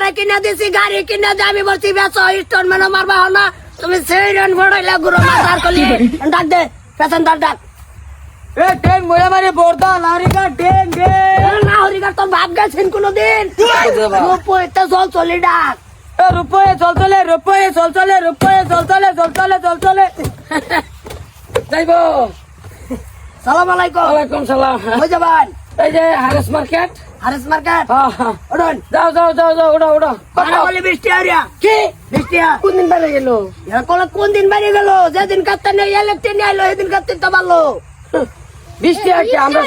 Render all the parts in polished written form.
তোমারে কিনা দিছি গাড়ি কিনা দিয়ে আমি বলছি বেচো স্টোন মেনো মারবা হো না তুমি সেই রেন বড়াইলা গুরু মাথার কলি ডাক দে পেছনদার ডাক এ ট্রেন মোয়া মারে বর্দা লারিকা ট্রেন না হরিকা তোর ভাব গেছেন কোনদিন রূপইতে চলি ডাক এ রূপয়ে চল চলে যাইবো সালাম আলাইকুম ওয়ালাইকুম সালাম কই যাবেন এই যে হারেস মার্কেট উড়ুন যাও উড়ো আরে বলে বৃষ্টি আরিয়া কি বৃষ্টি কোন দিন বাইরে গেল কোন দিন বাইরে গেল যেদিন কাটতে নেই ইলেকট্রিক নিয়ে আইলো সেদিন কাটতে তো ভালো বৃষ্টি আছে আমরা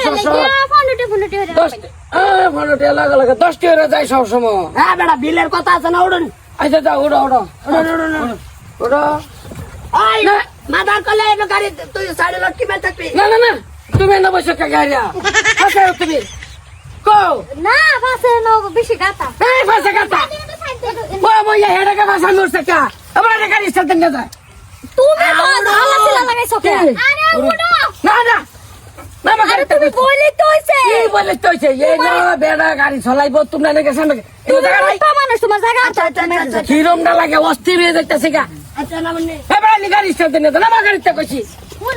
ফোনটে লাগে 10টি হয়ে যায় সব সময় হ্যাঁ বেটা বিলের কথা আছে না উড়ুন আচ্ছা যাও উড়ো ওই মাদার কলে এনো গাড়ি তুই সাইডে লটকি মে থাকবি না তুমি না বসে গাড়িয়া আছে তুমি কো না পাশে নো বেশি গাতা এই ফাসা কাটা মই হেডাকে ভাষা নরছে কা আবার গাড়ি স্টার্ট দেন যায় তুমি তো ধালা ছিলা লাগাইছো কে আরে উড়ো না আরে তুমি বলি তো হইছে কি বলে তো এই না বেড়া গাড়ি চলাইবো তোমরা নাকি সামনে তুমি তো মানুষ তোমার জায়গা আছে কিরমটা লাগে অস্থির হয়ে যাইতেছে গা আচ্ছা না মানে এবার গাড়ি স্টার্ট দেন না আমার গাড়িতে কইছি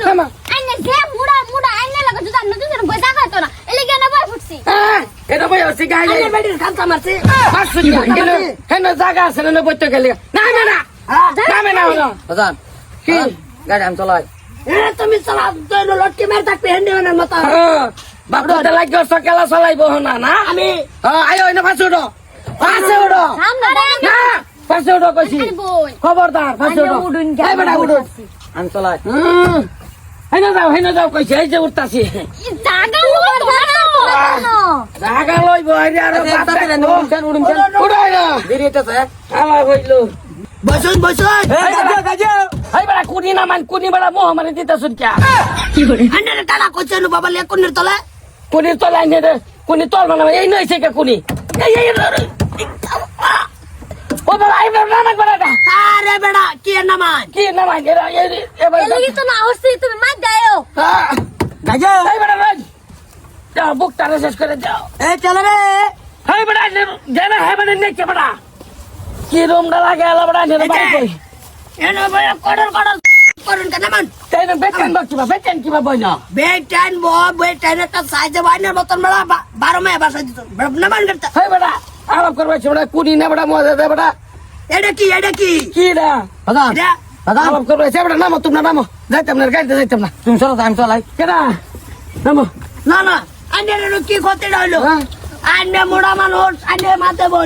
থামা আইনে যে মুড়া আইনে লাগা তো জানো তুই বই জায়গা তো না এলি কেন বই ফুটছি এটা বই হচ্ছে গাড়ি আরে বেটির খাতা মারছে হেন জায়গা আছে না বইতে গেলে না বাজান কি গাড়ি আমি চলাই তুমি চালা তুই লটকি মে থাকবি হেন্ডি ওনার মত বাপটা লাগবে সকালা চলাইবো না আমি আয়ো এনে ফাঁসে উঠো সামনে না ফাঁসে উঠো কইছি বই খবরদার ফাঁসে উঠো এই বেটা উঠুন আমি চলাই হেনে যাও কইছি এই যে উঠতাছি জায়গা লই জাগা লইব আরে আর উড়াই না দেরিতেছে আমার হইলো বসুন এই বেটা কুনি বেটা মোহ মানে দিতেছুন কে আন্ডারে টানা কইছে নো বাবা লে কোনের তলে কুনি তলাই নে রে কুনি তল মানে এই নইছে কে কুনি এই ও বেটা এই বেটা না বেটা আরে বেটা কি নামান কি না মানে এবার এলি তো না হইছে তুমি মার দাও এই বেটা রাজ যাও বুকটা শেষ করে যাও এই চলে রে এই বেটা জানা হে বেটা নেকে বেটা কি রুমটা লাগে আলা বেটা নে বাই কই এনো ভাই করুন কেন নামান তাই না বেটেন কিবা বইনা বেটান একটা সাইজে বাইনের মতন বেড়া 12 মে বাসা দিত নামান করতে এই বেটা আলাপ করবা বেটা কুনি না বেটা মজা দে বেটা এটা কি কি না দাদা এটা দাদা আলাপ করবা বেটা নামো তোমরা নামো যাইতাম না গাড়িতে যাইতাম না তুমি চলো আমি চলাই কেডা নামো না আন্ডারে কি ক্ষতি হইলো হ্যাঁ আন্ডা মোড়া মানুষ আন্ডা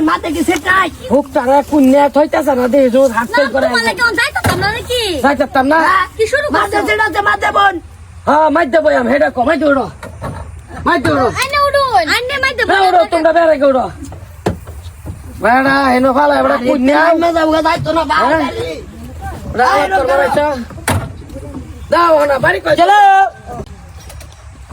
মাতে কি সেট নাই ভুকটারে কুন্যা থইতাছে না দে রোজ হাত না ফেল করে তোমালে কেন যাইতো তোমরা নাকি যাইতাম না কি শুরু মাতে করছো সেটাতে মাতে বোন হ্যাঁ মাইতে বই আমি হেডা কো মাইতে উড়ো আইনে উড়ুন আইনে মার দাও উড়ো তোমরা বেরে কে উড়ো বেড়া হেনো ফালা বেড়া কুন্যা আমি যাবো যাইতো না রাত করবা দাও না বাড়ি কই চলো